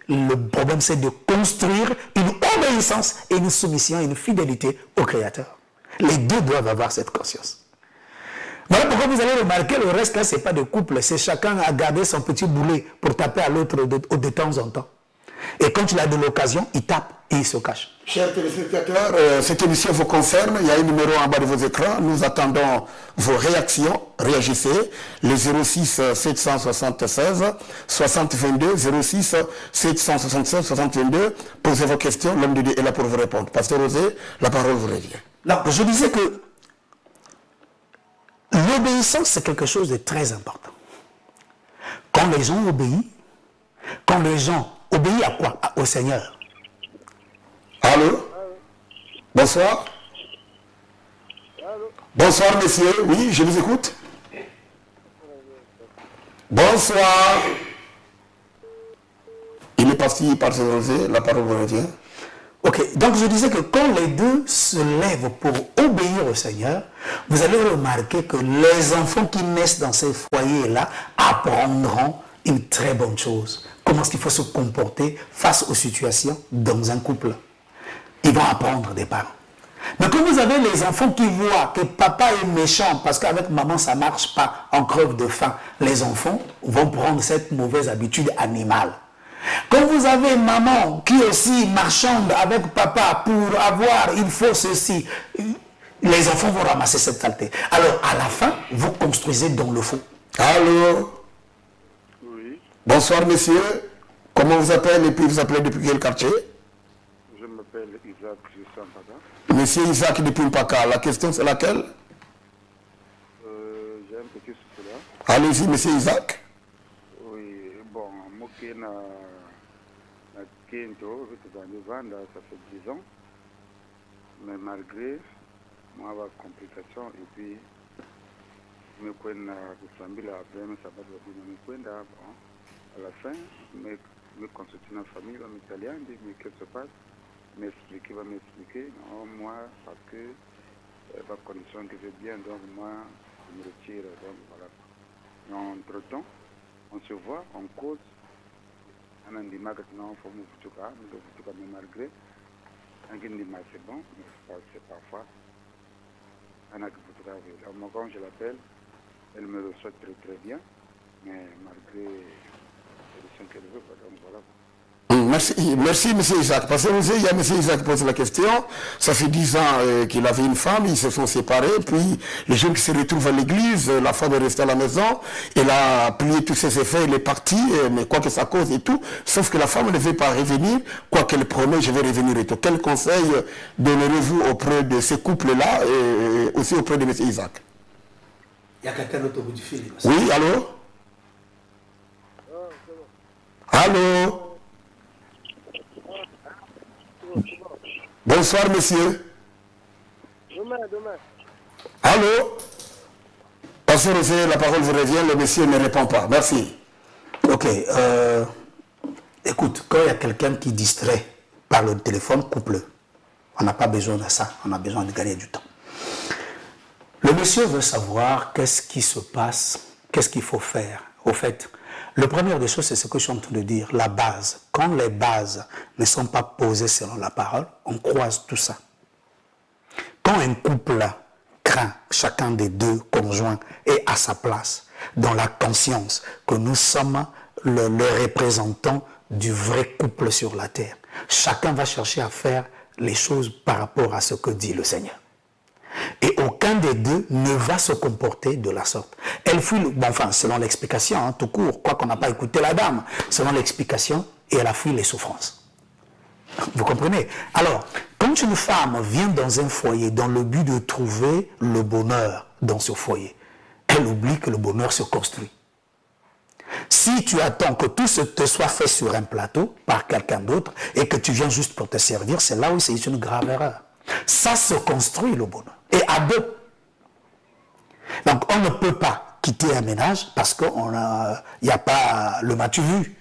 Le problème, c'est de construire une obéissance et une soumission et une fidélité au Créateur. Les deux doivent avoir cette conscience. Voilà pourquoi vous allez remarquer, le reste là, ce n'est pas de couple. C'est chacun à garder son petit boulet pour taper à l'autre de temps en temps. Et quand il a de l'occasion, il tape et il se cache. Chers téléspectateurs, cette émission vous concerne. Il y a un numéro en bas de vos écrans. Nous attendons vos réactions. Réagissez. Le 06 776 60 22. 06 776 60 22. Posez vos questions. L'homme de Dieu est là pour vous répondre. Pasteur Rosé, la parole vous revient. Donc, je disais que l'obéissance, c'est quelque chose de très important. Quand les gens obéissent, quand les gens obéissent à quoi? Au Seigneur. Allô? Bonsoir. Bonsoir, messieurs. Oui, je vous écoute. Bonsoir. Il est parti par se la parole vous revient. Ok, donc je disais que quand les deux se lèvent pour obéir au Seigneur, vous allez remarquer que les enfants qui naissent dans ces foyers-là apprendront une très bonne chose. Comment est-ce qu'il faut se comporter face aux situations dans un couple. Ils vont apprendre des parents. Mais quand vous avez les enfants qui voient que papa est méchant parce qu'avec maman ça ne marche pas, en crève de faim, les enfants vont prendre cette mauvaise habitude animale. Quand vous avez maman qui est aussi marchande avec papa pour avoir, il faut ceci, les enfants vont ramasser cette saleté. Alors à la fin, vous construisez dans le faux. Allô? Oui. Bonsoir, monsieur. Comment vous appelez et puis vous appelez depuis quel quartier? Je m'appelle Isaac, je suis en Mpaka. Monsieur Isaac depuis Mpaka, la question c'est laquelle? J'ai un petit souci là. Allez-y, monsieur Isaac. Oui, bon, moi qui na Kento, ça fait 10 ans. Mais malgré moi, avoir complications et puis je me connais la famille là, après, ça va me connais à la fin, me consulter dans la famille, en italien, dire mais qu'est-ce qui se passe? M'expliquer, non, moi, parce que la condition que j'ai bien, donc moi, je me retire, donc voilà. Mais entre-temps, on se voit, on cause, on a dit non, il faut me foutre, mais malgré, on a dit c'est bon, mais c'est parfois, on a dit quand je l'appelle, elle me reçoit très très bien, mais malgré les qu'elle veut, donc voilà. Merci, M. Isaac. Parce que vous savez, il y a M. Isaac qui pose la question. Ça fait 10 ans qu'il avait une femme, ils se sont séparés. Puis, les jeunes qui se retrouvent à l'église, la femme est restée à la maison. Elle a plié tous ses effets, elle est partie, mais quoi que ça cause et tout. Sauf que la femme ne veut pas revenir. Quoi qu'elle promet, je vais revenir et tout. Quel conseil donnerez-vous auprès de ces couples-là et aussi auprès de M. Isaac? Il y a quelqu'un d'autre au bout du fil. Oui, allô? Allô? Bonsoir, monsieur. Demain. Allô? Pasteur Rosé, la parole vous revient, le monsieur ne répond pas. Merci. Ok. Écoute, quand il y a quelqu'un qui distrait par le téléphone, coupe-le. On n'a pas besoin de ça. On a besoin de gagner du temps. Le monsieur veut savoir qu'est-ce qui se passe, qu'est-ce qu'il faut faire. Au fait, la première des choses, c'est ce que je suis en train de dire, la base. Quand les bases ne sont pas posées selon la parole, on croise tout ça. Quand un couple craint, chacun des deux conjoints est à sa place, dans la conscience que nous sommes le représentant du vrai couple sur la terre, chacun va chercher à faire les choses par rapport à ce que dit le Seigneur. Et aucun des deux ne va se comporter de la sorte. Elle fuit, bon, enfin, selon l'explication, hein, tout court, quoi qu'on n'a pas écouté la dame, selon l'explication, et elle a fui les souffrances. Vous comprenez? Alors, quand une femme vient dans un foyer dans le but de trouver le bonheur dans ce foyer, elle oublie que le bonheur se construit. Si tu attends que tout te soit fait sur un plateau par quelqu'un d'autre et que tu viens juste pour te servir, c'est là où c'est une grave erreur. Ça se construit le bonheur. Et à deux. Donc on ne peut pas quitter un ménage parce qu'il n'y a pas le m'as-tu vu.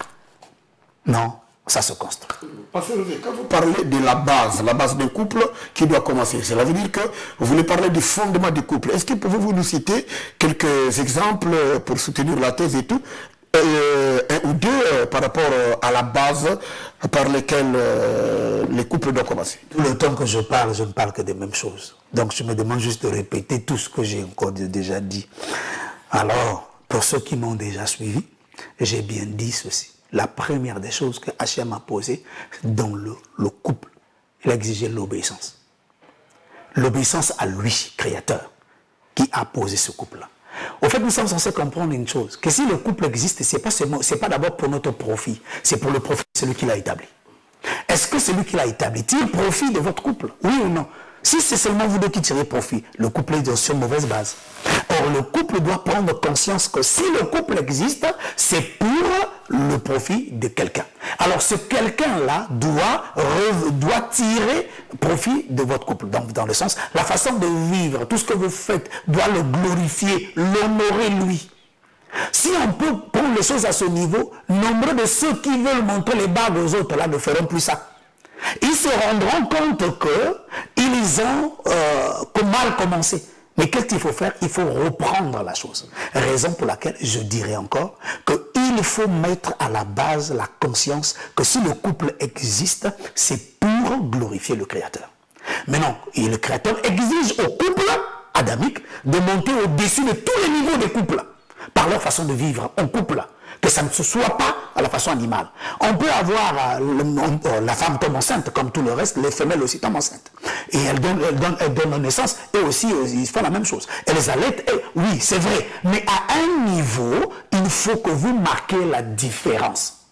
Non, ça se construit. Parce que quand vous parlez de la base d'un couple qui doit commencer, cela veut dire que vous voulez parler du fondement du couple. Est-ce que pouvez-vous nous citer quelques exemples pour soutenir la thèse et tout, un ou deux par rapport à la base par lesquelles les couples doivent commencer? Tout le temps que je ne parle que des mêmes choses. Donc je me demande juste de répéter tout ce que j'ai encore déjà dit. Alors, pour ceux qui m'ont déjà suivi, j'ai bien dit ceci. La première des choses que Hachem a posées dans le couple, il a exigé l'obéissance. L'obéissance à lui, créateur, qui a posé ce couple-là. Au fait, nous sommes censés comprendre une chose, que si le couple existe, ce n'est pas d'abord pour notre profit, c'est pour le profit de celui qui l'a établi. Est-ce que celui qui l'a établi tire profit de votre couple? Oui ou non? Si c'est seulement vous deux qui tirez profit, le couple est sur mauvaise base. Or, le couple doit prendre conscience que si le couple existe, c'est pour le profit de quelqu'un. Alors, ce quelqu'un-là doit tirer profit de votre couple. Donc, dans le sens, la façon de vivre, tout ce que vous faites doit le glorifier, l'honorer lui. Si on peut prendre les choses à ce niveau, nombreux de ceux qui veulent montrer les bagues aux autres là ne feront plus ça. Ils se rendront compte qu'ils ont mal commencé. Mais qu'est-ce qu'il faut faire? Il faut reprendre la chose. Raison pour laquelle je dirais encore qu'il faut mettre à la base la conscience que si le couple existe, c'est pour glorifier le Créateur. Maintenant, le Créateur exige au couple adamique de monter au-dessus de tous les niveaux des couples par leur façon de vivre en couple. Que ça ne se soit pas à la façon animale. On peut avoir la femme tombe enceinte comme tout le reste, les femelles aussi tombent enceintes. Et elles donnent naissance, et aussi ils font la même chose. Elles allaitent, oui c'est vrai, mais à un niveau, il faut que vous marquez la différence.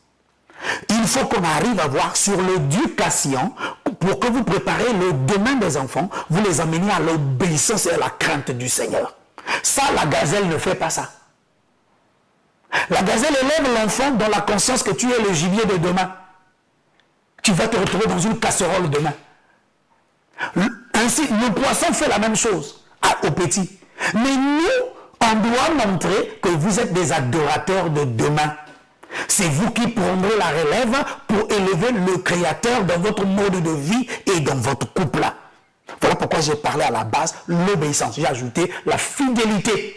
Il faut qu'on arrive à voir sur l'éducation pour que vous préparez le demain des enfants, vous les amenez à l'obéissance et à la crainte du Seigneur. Ça, la gazelle ne fait pas ça. La gazelle élève l'enfant dans la conscience que tu es le gibier de demain. Tu vas te retrouver dans une casserole demain. Ainsi, le poisson fait la même chose au petit. Mais nous, on doit montrer que vous êtes des adorateurs de demain. C'est vous qui prendrez la relève pour élever le Créateur dans votre mode de vie et dans votre couple. Voilà pourquoi j'ai parlé à la base l'obéissance. J'ai ajouté la fidélité.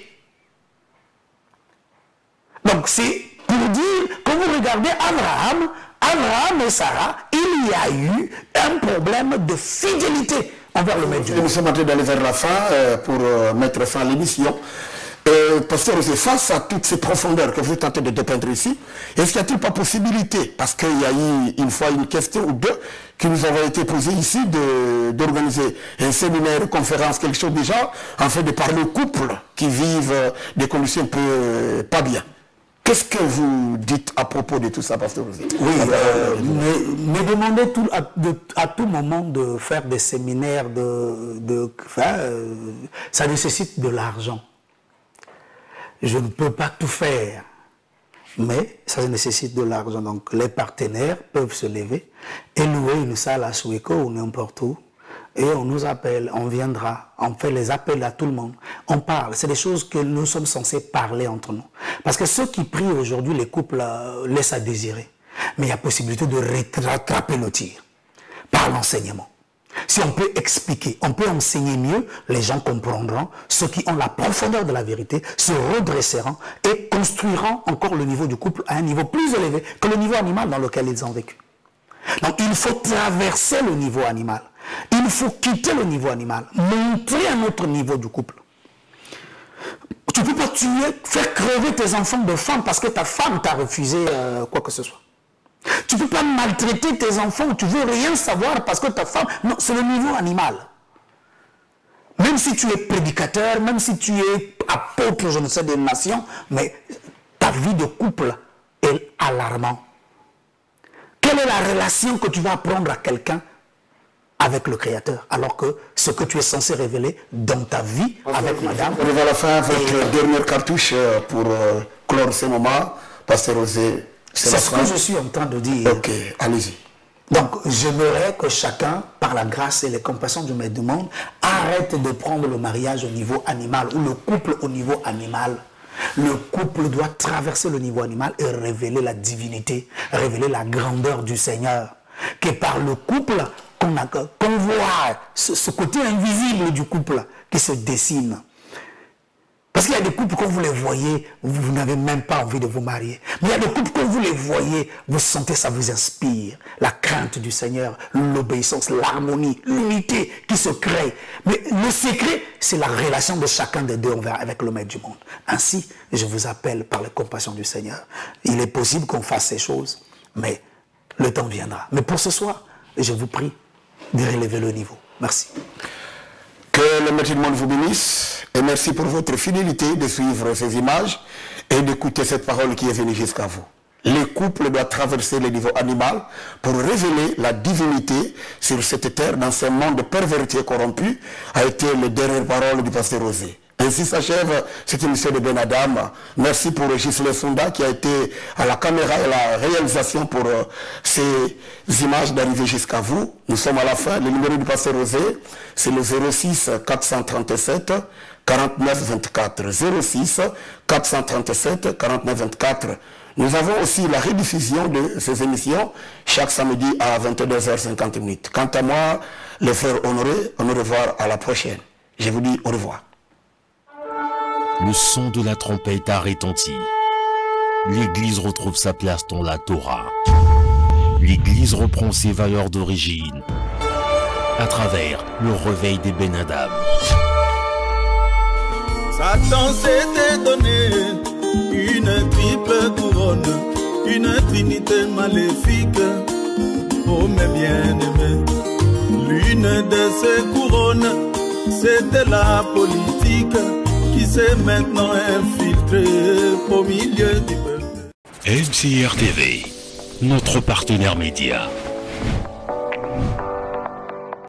Donc c'est pour dire, quand vous regardez Abraham et Sarah, il y a eu un problème de fidélité envers le Maître Dieu. Nous sommes en train d'aller vers la fin pour mettre fin à l'émission. Pasteur José, face à toutes ces profondeurs que vous tentez de dépeindre ici, est-ce qu'il n'y a-t-il pas possibilité, parce qu'il y a eu une fois une question ou deux qui nous avaient été posées ici, d'organiser un séminaire, une conférence, quelque chose du genre, en fait de parler aux couples qui vivent des conditions un peu pas bien. Qu'est-ce que vous dites à propos de tout ça, Pasteur José? Oui, me demandez à tout moment de faire des séminaires, ça nécessite de l'argent. Je ne peux pas tout faire, mais ça nécessite de l'argent. Donc les partenaires peuvent se lever et louer une salle à Souéko ou n'importe où. Et on nous appelle, on viendra, on fait les appels à tout le monde. On parle, c'est des choses que nous sommes censés parler entre nous. Parce que ceux qui prient aujourd'hui, les couples laissent à désirer. Mais il y a possibilité de rattraper le tir par l'enseignement. Si on peut expliquer, on peut enseigner mieux, les gens comprendront, ceux qui ont la profondeur de la vérité se redresseront et construiront encore le niveau du couple à un niveau plus élevé que le niveau animal dans lequel ils ont vécu. Donc il faut traverser le niveau animal. Il faut quitter le niveau animal, montrer un autre niveau du couple. Tu ne peux pas tuer, faire crever tes enfants de faim parce que ta femme t'a refusé quoi que ce soit. Tu ne peux pas maltraiter tes enfants, tu ne veux rien savoir parce que ta femme... Non, c'est le niveau animal. Même si tu es prédicateur, même si tu es apôtre, je ne sais, des nations, mais ta vie de couple est alarmante. Quelle est la relation que tu vas apprendre à quelqu'un avec le Créateur, alors que ce que tu es censé révéler dans ta vie avec madame... On va à la fin avec la dernière cartouche pour clore ce moment. Pasteur José, c'est ce que je suis en train de dire. Ok, allez-y. Donc, j'aimerais que chacun, par la grâce et les compassions du Maître du monde, arrête de prendre le mariage au niveau animal ou le couple au niveau animal. Le couple doit traverser le niveau animal et révéler la divinité, révéler la grandeur du Seigneur. Que par le couple, qu'on voit ce côté invisible du couple qui se dessine. Parce qu'il y a des couples, quand vous les voyez, vous n'avez même pas envie de vous marier. Mais il y a des couples, quand vous les voyez, vous sentez, ça vous inspire. La crainte du Seigneur, l'obéissance, l'harmonie, l'unité qui se crée. Mais le secret, c'est la relation de chacun des deux avec le Maître du monde. Ainsi, je vous appelle par la compassion du Seigneur. Il est possible qu'on fasse ces choses, mais le temps viendra. Mais pour ce soir, je vous prie de relever le niveau. Merci. Que le Maître du monde vous bénisse et merci pour votre fidélité de suivre ces images et d'écouter cette parole qui est venue jusqu'à vous. Les couples doivent traverser le niveau animal pour révéler la divinité sur cette terre dans ce monde perverti et corrompu, a été les dernières paroles du pasteur Rosé. Ainsi s'achève cette émission de Ben Adam. Merci pour Gisèle Sonda qui a été à la caméra et à la réalisation pour ces images d'arriver jusqu'à vous. Nous sommes à la fin. Le numéro du pasteur Rosé, c'est le 06 437 49 24. 06 437 49 24. Nous avons aussi la rediffusion de ces émissions chaque samedi à 22h50. Quant à moi, les frères honorés, au revoir à la prochaine. Je vous dis au revoir. Le son de la trompette a retenti. L'Église retrouve sa place dans la Torah. L'Église reprend ses valeurs d'origine à travers le réveil des Ben Adam. Satan s'était donné une triple couronne, une trinité maléfique. Oh mes bien-aimés, l'une de ces couronnes, c'était la politique qui s'est maintenant infiltrée au milieu du peuple. MCR TV, notre partenaire média.